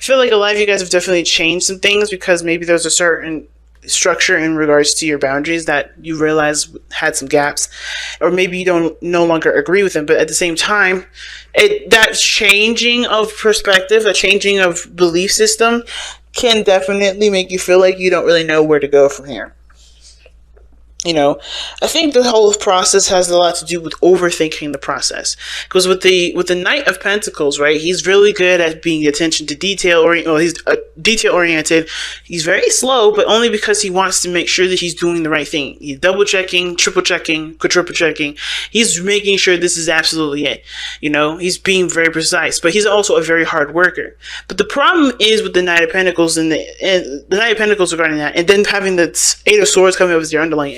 feel like a lot of you guys have definitely changed some things because maybe there's a certain structure in regards to your boundaries that you realize had some gaps, or maybe you don't no longer agree with them. But at the same time, that changing of perspective, a changing of belief system, can definitely make you feel like you don't really know where to go from here. You know, I think the whole process has a lot to do with overthinking the process. Because with the Knight of Pentacles, right, he's really good at being attention to detail, or he's detail oriented. He's very slow, but only because he wants to make sure that he's doing the right thing. He's double checking, triple checking, quadruple checking. He's making sure this is absolutely it. You know, he's being very precise, but he's also a very hard worker. But the problem is with the Knight of Pentacles and the Knight of Pentacles regarding that, and then having the Eight of Swords coming up as your underlying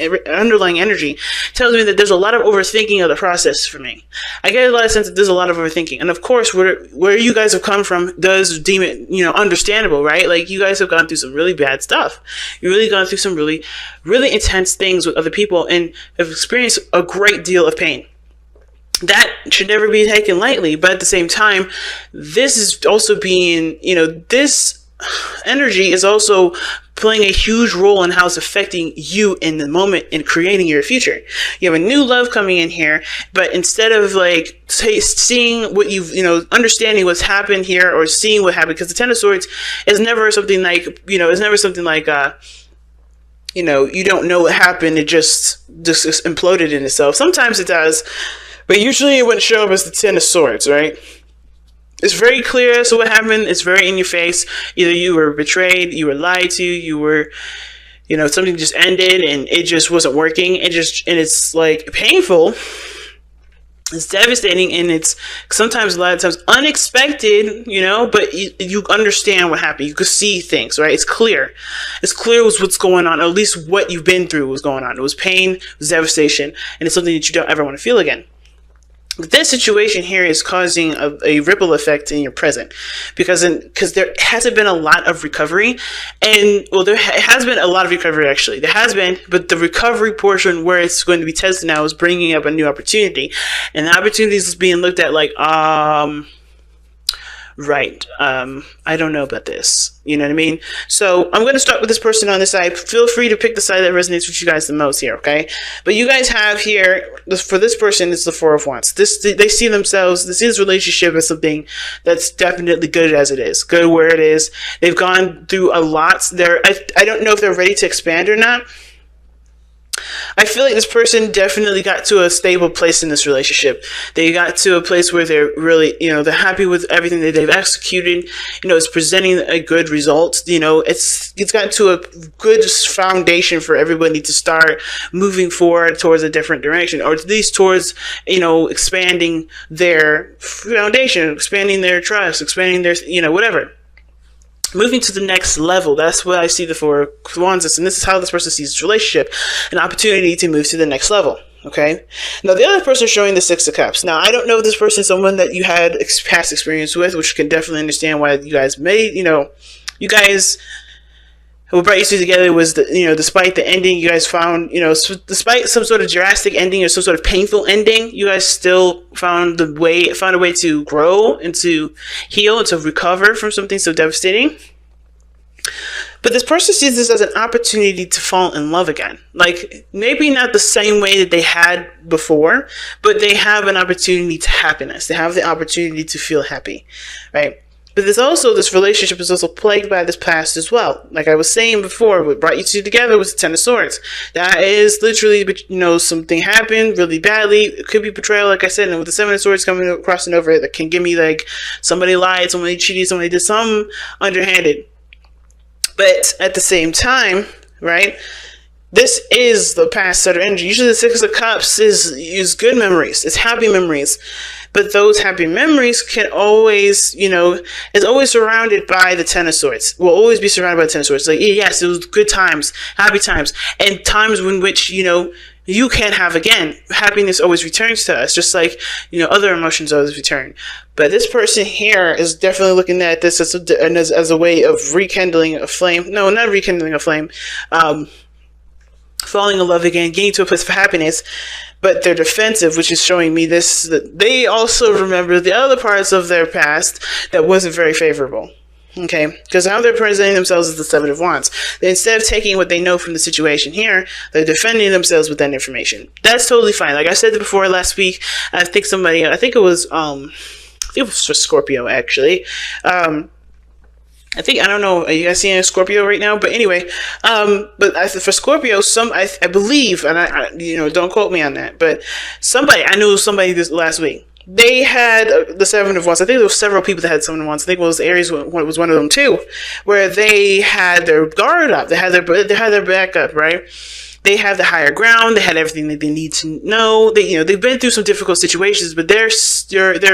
energy, tells me that there's a lot of overthinking of the process for me. I get a lot of sense that there's a lot of overthinking, and of course, where you guys have come from does deem it, understandable, right? Like, you guys have gone through some really bad stuff. You've really gone through some really, really intense things with other people, and have experienced a great deal of pain. That should never be taken lightly, but at the same time, this is also being, this energy is also playing a huge role in how it's affecting you in the moment in creating your future. You have a new love coming in here, but instead of like seeing what understanding what's happened here, or seeing what happened, because the Ten of Swords is never something like, you don't know what happened, it just imploded in itself. Sometimes it does, but usually it wouldn't show up as the Ten of Swords, right? It's very clear as to what happened. It's very in your face. Either you were betrayed, you were lied to, you were, something just ended and it just wasn't working. And it's like painful. It's devastating, and it's sometimes, a lot of times, unexpected, but you understand what happened. You could see things, right? It's clear. It's clear what's going on, or at least what you've been through was going on. It was pain, it was devastation, and it's something that you don't ever want to feel again. But this situation here is causing a ripple effect in your present, because there hasn't been a lot of recovery, and there has been a lot of recovery, actually. There has been, but the recovery portion where it's going to be tested now is bringing up a new opportunity, and the opportunity is being looked at like, right, I don't know about this. You know what I mean? So I'm going to start with this person on this side. Feel free to pick the side that resonates with you guys the most here, okay? But you guys have here, for this person, it's the Four of Wands. They see themselves, this relationship as something that's definitely good as it is. Good where it is. They've gone through a lot. I don't know if they're ready to expand or not. I feel like this person definitely got to a stable place in this relationship. They got to a place where they're really, they're happy with everything that they've executed. It's presenting a good result. It's gotten to a good foundation for everybody to start moving forward towards a different direction, or at least towards, expanding their foundation, expanding their trust, expanding their, whatever. Moving to the next level. That's what I see the Four of Wands as, and this is how this person sees this relationship, an opportunity to move to the next level. Okay. Now the other person showing the Six of Cups. Now I don't know if this person is someone that you had past experience with, which can definitely understand why you guys made. You guys. What brought you two together was despite the ending, you guys found, despite some sort of drastic ending or some sort of painful ending, you guys still found a way to grow and to heal and to recover from something so devastating. But this person sees this as an opportunity to fall in love again. Like, maybe not the same way that they had before, but they have an opportunity to happiness. They have the opportunity to feel happy, right? But this relationship is also plagued by this past as well. Like I was saying before, what brought you two together was the Ten of Swords. That is literally, something happened really badly. It could be betrayal, like I said, and with the Seven of Swords crossing over, that can give me like somebody lied, somebody cheated, somebody did something underhanded. But at the same time, right, this is the past set of energy. Usually the Six of Cups is good memories. It's happy memories. But those happy memories can always, is always surrounded by the Ten of Swords. Will always be surrounded by the Ten of Swords. Like, yes, it was good times, happy times, and times in which, you can't have again. Happiness always returns to us, just like, other emotions always return. But this person here is definitely looking at this as a way of rekindling a flame. No, not rekindling a flame. Falling in love again, getting to a place of happiness. But they're defensive, which is showing me this, that they also remember the other parts of their past that wasn't very favorable. Okay, because how they're presenting themselves is the Seven of Wands. Instead of taking what they know from the situation here, they're defending themselves with that information. That's totally fine. Like I said before last week, I think it was for Scorpio actually. I don't know, are you guys seeing a Scorpio right now? But anyway, but for Scorpio, I believe, and I don't quote me on that, but I knew somebody this last week. They had the Seven of Wands. I think there were several people that had Seven of Wands. I think it was Aries was one of them too, where they had their guard up. They had their back up, right? They have the higher ground. They had everything that they need to know. They've been through some difficult situations, but their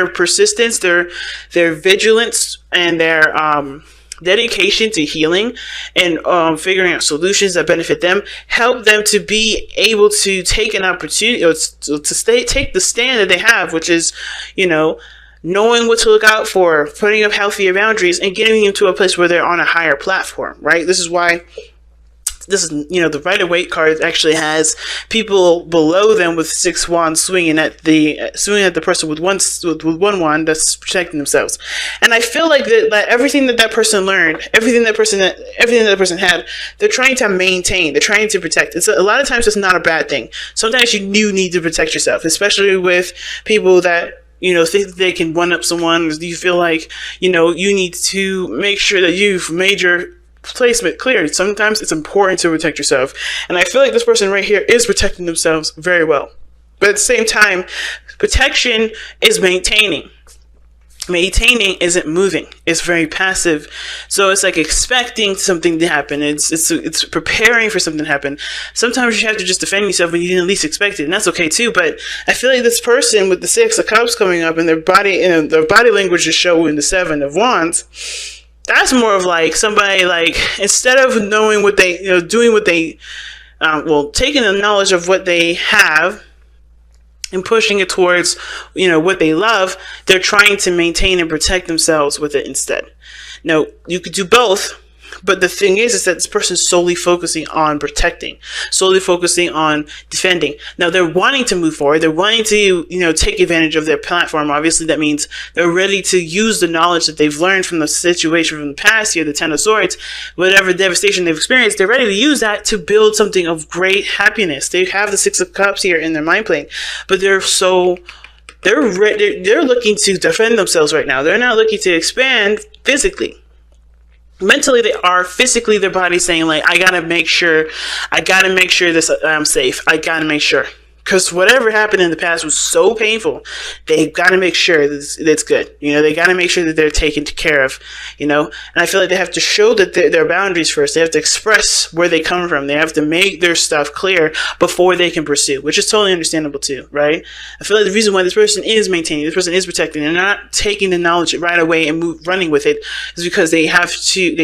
persistence, their vigilance, and their dedication to healing and figuring out solutions that benefit them help them to be able to take an opportunity, or take the stand that they have, which is, knowing what to look out for, putting up healthier boundaries, and getting into a place where they're on a higher platform, right? This is why the Rider-Waite card actually has people below them with 6 wands swinging at the person with one wand that's protecting themselves. And I feel like that everything that person learned, everything that person had, they're trying to maintain, they're trying to protect. A lot of times it's not a bad thing. Sometimes you do need to protect yourself, especially with people that think they can one up someone. You feel like you need to make sure that you've made your placement clear. Sometimes it's important to protect yourself, and I feel like this person right here is protecting themselves very well. But at the same time, protection is maintaining. Maintaining isn't moving. It's very passive. So it's like expecting something to happen. It's preparing for something to happen. Sometimes you have to just defend yourself when you didn't least expect it, and that's okay too. But I feel like this person with the 6 of Cups coming up, and their body language is showing the 7 of Wands. That's more of like somebody, like, instead of knowing what they, doing what they, taking the knowledge of what they have and pushing it towards, what they love, they're trying to maintain and protect themselves with it instead. Now, you could do both, but the thing is that this person is solely focusing on protecting, solely focusing on defending. Now, they're wanting to move forward. They're wanting to, take advantage of their platform. Obviously, that means they're ready to use the knowledge that they've learned from the situation from the past year, the 10 of Swords, whatever devastation they've experienced. They're ready to use that to build something of great happiness. They have the 6 of Cups here in their mind plane, but they're looking to defend themselves right now. They're not looking to expand physically. Mentally they are. Physically their body's saying, like, I gotta make sure this I'm safe. I gotta make sure, because whatever happened in the past was so painful. They gotta make sure that it's good. They gotta make sure that they're taken care of. And I feel like they have to show that their boundaries first. They have to express where they come from. They have to make their stuff clear before they can pursue, which is totally understandable too, right? I feel like the reason why this person is maintaining, this person is protecting, and not taking the knowledge right away and running with it, is because they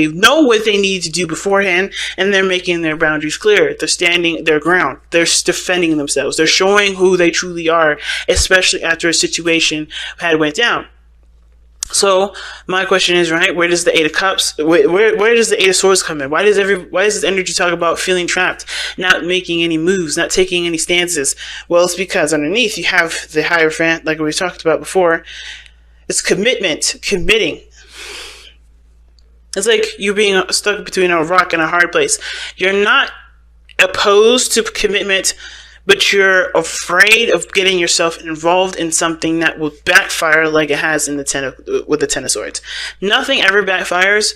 know what they need to do beforehand, and they're making their boundaries clear. They're standing their ground. They're defending themselves. They're showing who they truly are, especially after a situation had went down. So my question is, right, where does the 8 of Cups, where does the 8 of Swords come in? Why does this energy talk about feeling trapped, not making any moves, not taking any stances? Well, it's because underneath you have the Hierophant, like we talked about before. It's commitment, committing. It's like you being stuck between a rock and a hard place. You're not opposed to commitment, but you're afraid of getting yourself involved in something that will backfire, like it has in with the 10 of Swords. Nothing ever backfires,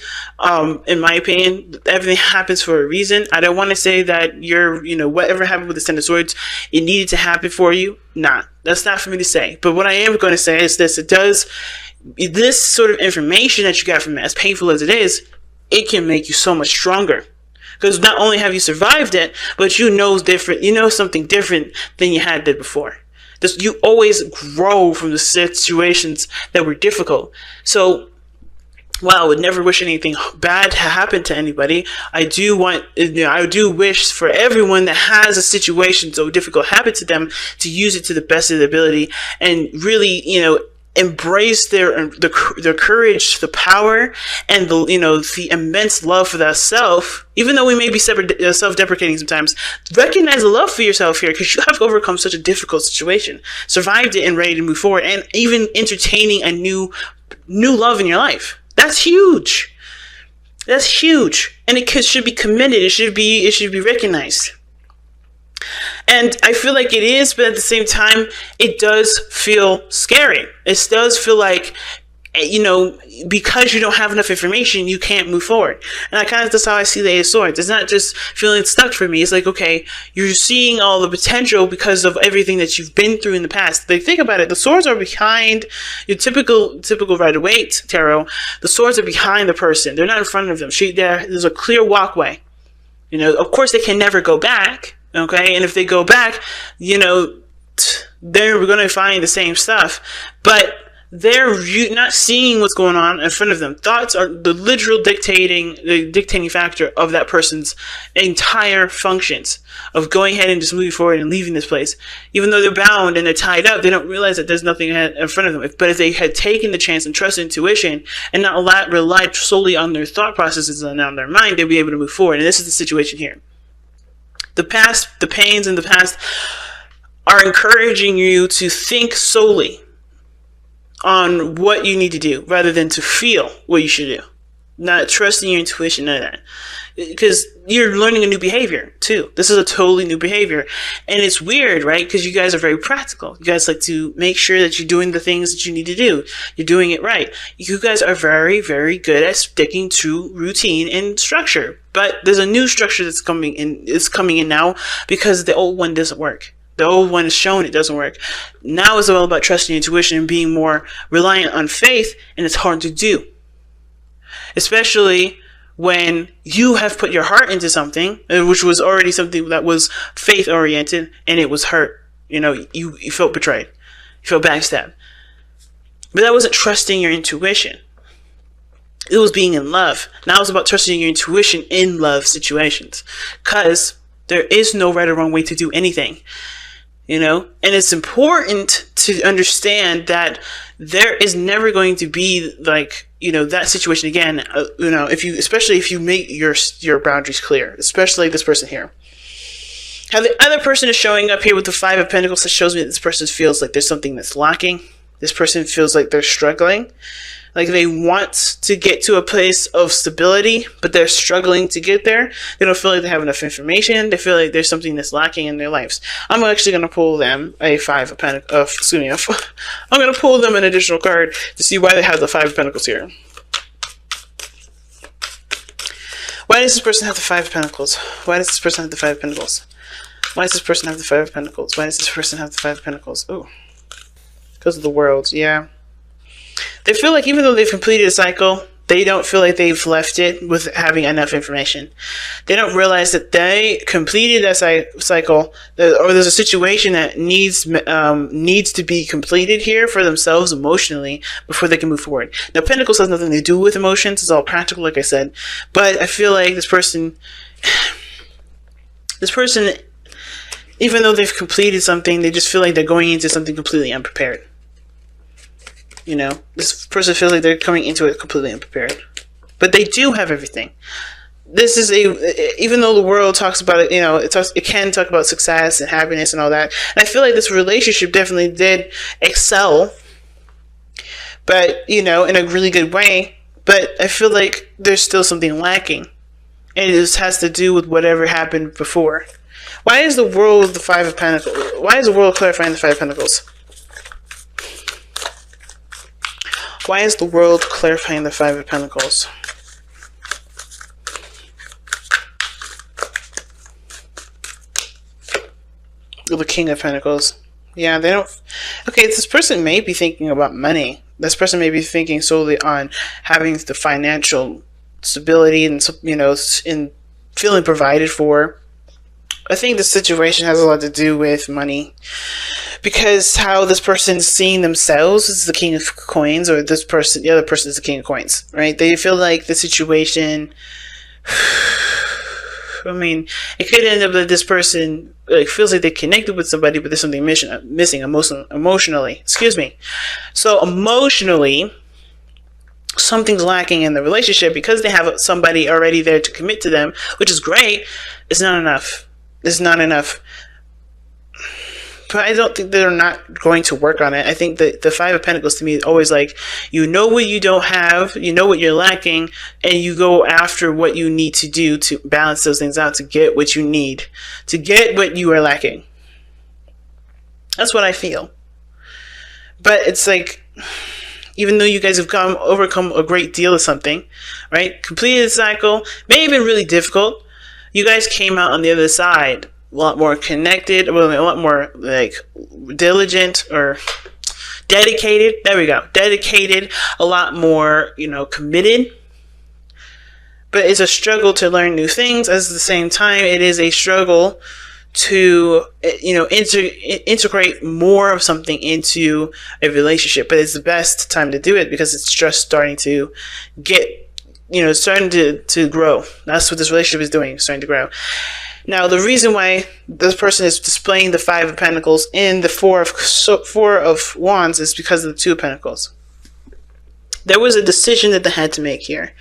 in my opinion. Everything happens for a reason. I don't want to say that whatever happened with the 10 of Swords, it needed to happen for you. Nah, that's not for me to say. But what I am going to say is this: this sort of information that you got from it, as painful as it is, it can make you so much stronger. Because not only have you survived it, but you know something different than you had did before. You always grow from the situations that were difficult. So, while I would never wish anything bad to happen to anybody, I do wish for everyone that has a situation so difficult happen to them to use it to the best of their ability, and really, embrace their courage, the power, and the immense love for that self. Even though we may be self-deprecating sometimes, recognize the love for yourself here, because you have overcome such a difficult situation, survived it, and ready to move forward, and even entertaining a new love in your life. That's huge. That's huge, and should be commended. It should be recognized. And I feel like it is, but at the same time, it does feel scary. It does feel like, because you don't have enough information, you can't move forward. And that's how I see the Eight of Swords. It's not just feeling stuck for me. It's like, okay, you're seeing all the potential because of everything that you've been through in the past. Like, think about it. The swords are behind your typical Rider-Waite tarot. The swords are behind the person. They're not in front of them. There's a clear walkway. Of course, they can never go back. Okay, and if they go back, they're going to find the same stuff, but they're not seeing what's going on in front of them. Thoughts are the literal dictating factor of that person's entire functions of going ahead and just moving forward and leaving this place. Even though they're bound and they're tied up, they don't realize that there's nothing in front of them. But if they had taken the chance and trusted intuition and not relied solely on their thought processes and on their mind, they'd be able to move forward. And this is the situation here. The past, the pains in the past are encouraging you to think solely on what you need to do rather than to feel what you should do. Not trusting your intuition, none of that. Because you're learning a new behavior too. This is a totally new behavior. And it's weird, right? Because you guys are very practical. You guys like to make sure that you're doing the things that you need to do. You're doing it right. You guys are very, very good at sticking to routine and structure. But there's a new structure that's coming in now because the old one doesn't work. The old one is shown it doesn't work. Now it's all about trusting your intuition and being more reliant on faith, and it's hard to do. Especially when you have put your heart into something, which was already something that was faith-oriented, and it was hurt. You felt betrayed. You felt backstabbed. But that wasn't trusting your intuition. It was being in love. Now it's about trusting your intuition in love situations. Because there is no right or wrong way to do anything. And it's important to understand that there is never going to be that situation again. Especially if you make your boundaries clear, especially this person here. How the other person is showing up here with the Five of Pentacles, that shows me that this person feels like there's something that's lacking. This person feels like they're struggling. Like they want to get to a place of stability, but they're struggling to get there. They don't feel like they have enough information. They feel like there's something that's lacking in their lives. I'm actually going to pull them a Five of Pentacles. I'm going to pull them an additional card to see why they have the Five of Pentacles here. Why does this person have the Five of Pentacles? Why does this person have the Five of Pentacles? Why does this person have the Five of Pentacles? Why does this person have the Five of Pentacles? Oh, because of the World, yeah. They feel like even though they've completed a cycle, they don't feel like they've left it with having enough information. They don't realize that they completed that cycle, or there's a situation that needs to be completed here for themselves emotionally before they can move forward. Now, Pentacles has nothing to do with emotions. It's all practical, like I said. But I feel like this person, even though they've completed something, they just feel like they're going into something completely unprepared. This person feels like they're coming into it completely unprepared. But they do have everything. This is even though the world talks about it, it can talk about success and happiness and all that. And I feel like this relationship definitely did excel, but, in a really good way. But I feel like there's still something lacking. And it just has to do with whatever happened before. Why is the World the Five of Pentacles? Why is the World clarifying the Five of Pentacles? Why is the World clarifying the Five of Pentacles? The King of Pentacles. Yeah, they don't... Okay, this person may be thinking about money. This person may be thinking solely on having the financial stability and, in feeling provided for. I think the situation has a lot to do with money. Because how this person is seeing themselves is the King of Coins, or the other person is the King of Coins, right? They feel like the situation, it could end up that this person feels like they connected with somebody, but there's something missing emotionally. So emotionally, something's lacking in the relationship because they have somebody already there to commit to them, which is great. It's not enough. It's not enough. But I don't think they're not going to work on it. I think that the Five of Pentacles to me is always like, you know what you don't have, you know what you're lacking, and you go after what you need to do to balance those things out, to get what you need, to get what you are lacking. That's what I feel. But it's like, even though you guys have overcome a great deal of something, right? Completed the cycle, may have been really difficult. You guys came out on the other side a lot more connected, well, a lot more like diligent or dedicated. There we go. Dedicated, a lot more, committed. But it's a struggle to learn new things. At the same time, it is a struggle to, integrate more of something into a relationship. But it's the best time to do it because it's just starting to get, starting to grow. That's what this relationship is doing, starting to grow. Now, the reason why this person is displaying the Five of Pentacles in the Four of Wands is because of the Two of Pentacles. There was a decision that they had to make here.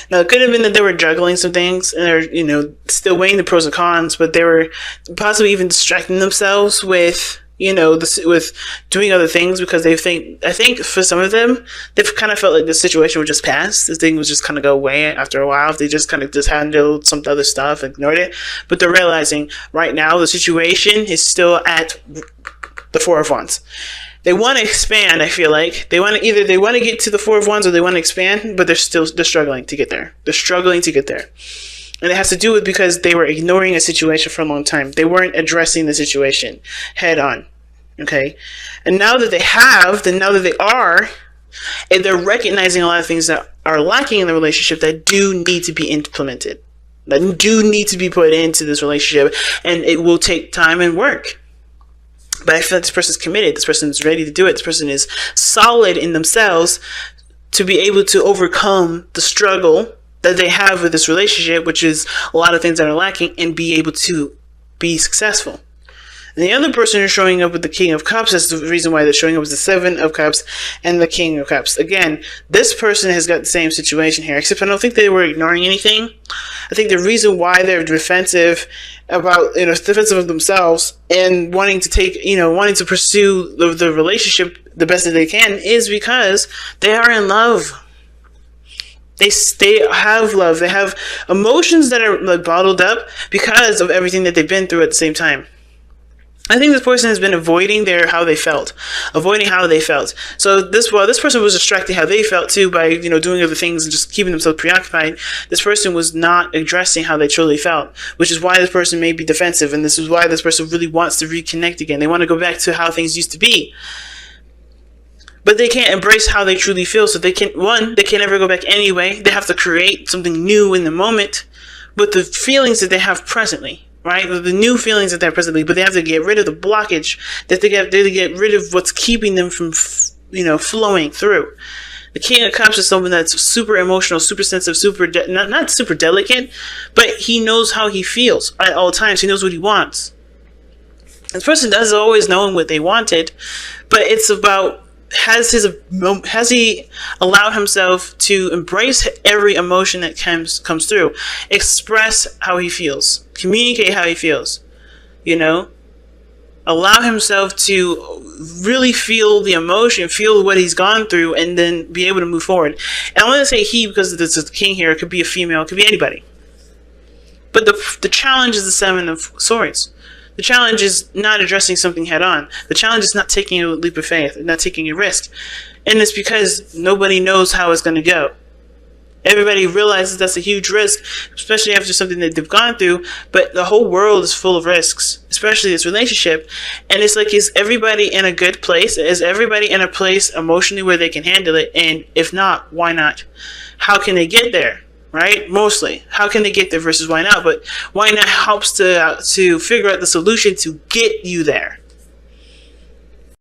Now, it could have been that they were juggling some things and they're, still weighing the pros and cons, but they were possibly even distracting themselves with, with doing other things because I think for some of them, they've kind of felt like the situation would just pass. This thing would just kind of go away after a while if they just kind of just handled some other stuff, ignored it. But they're realizing right now the situation is still at the Four of Wands. They want to expand, I feel like. They want to get to the Four of Wands or they want to expand, but they're struggling to get there. They're struggling to get there. And it has to do with because they were ignoring a situation for a long time. They weren't addressing the situation head on. Okay? And now that they have, now that they are, and they're recognizing a lot of things that are lacking in the relationship that do need to be implemented. That do need to be put into this relationship. And it will take time and work. But I feel like this person's committed. This person is ready to do it. This person is solid in themselves to be able to overcome the struggle that they have with this relationship, which is a lot of things that are lacking, and be able to be successful. And the other person who's showing up with the King of Cups, that's the reason why they're showing up with the Seven of Cups and the King of Cups. Again, this person has got the same situation here, except I don't think they were ignoring anything. I think the reason why they're defensive defensive of themselves and wanting to pursue the relationship the best that they can is because they are in love. They have love. They have emotions that are like bottled up because of everything that they've been through at the same time. I think this person has been avoiding how they felt. So this person was distracting how they felt too by, doing other things and just keeping themselves preoccupied. This person was not addressing how they truly felt, which is why this person may be defensive. And this is why this person really wants to reconnect again. They want to go back to how things used to be. But they can't embrace how they truly feel. So they can't never go back anyway. They have to create something new in the moment with the feelings that they have presently. Right? The new feelings that they're presently, but they have to get rid of the blockage, that they get rid of what's keeping them from, flowing through. The King of Cups is someone that's super emotional, super sensitive, not super delicate, but he knows how he feels at all times. He knows what he wants. This person doesn't always know what they wanted, but it's about, has he allowed himself to embrace every emotion that comes through, express how he feels, communicate how he feels, allow himself to really feel the emotion, feel what he's gone through, and then be able to move forward. And I want to say he because there's a king here. It could be a female, it could be anybody. But the challenge is the Seven of Swords. The challenge is not addressing something head on. The challenge is not taking a leap of faith, not taking a risk. And it's because nobody knows how it's going to go. Everybody realizes that's a huge risk, especially after something that they've gone through. But the whole world is full of risks, especially this relationship. And it's like, is everybody in a good place? Is everybody in a place emotionally where they can handle it? And if not, why not? How can they get there? Right? Mostly. How can they get there versus why not? But why not helps to figure out the solution to get you there.